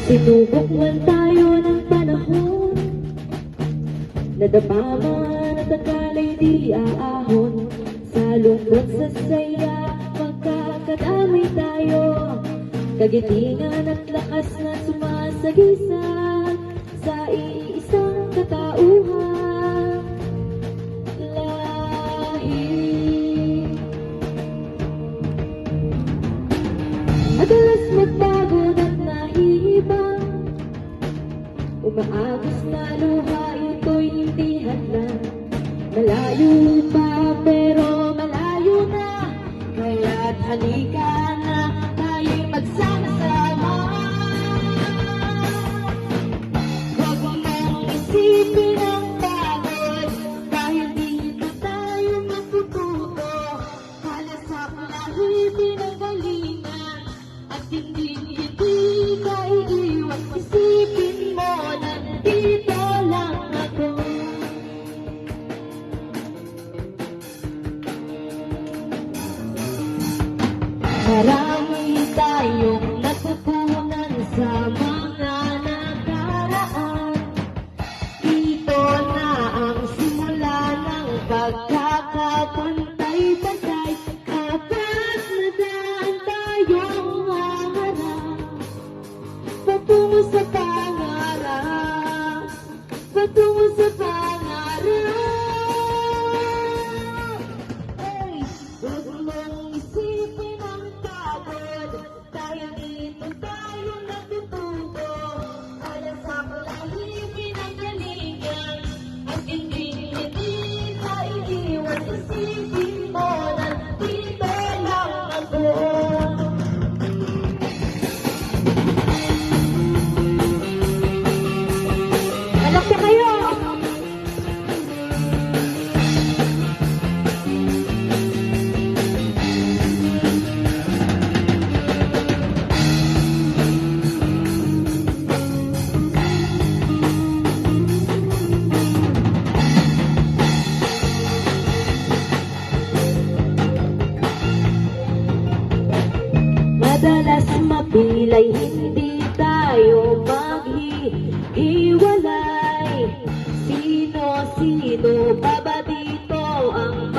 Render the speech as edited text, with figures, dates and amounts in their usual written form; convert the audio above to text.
Sinubok man tayo ng panahon, nadapa man at akala'y di aahon. Sa lungkot sa saya, magkakadamay tayo, kagitingan at lakas na sumasagisag sa iisang katauhan. Lahi madalas magbago at nahihibang, umaagos na luha, ito'y hindi hadlang. Malayo pa pero malayo na, kaya't halika na tayo'y magsama-sama. Huwag mong isipin ang pagod, dahil dito tayo matututo. Halasak lahi pinagalingan, at hindi ka iiwan. Isipin mo, nandito lang ako. Marami tayong natutunan sa mga nakaraan. Ito na ang simula ng pagkakapantay-pantay. Apat na daan tayong haharap, patungo sa pangarap, patungo sa pangarap. Ay, huwag mong isipin ang pagod, dahil dito tayo natututo. Halasak lahi pinagalingan, at hindi ka iiwan. Isipin mo, nandito lang ako. Anak na kayo! Madalas mapilay, hindi tayo maghihiwalay. Sino-sino pa ba dito ang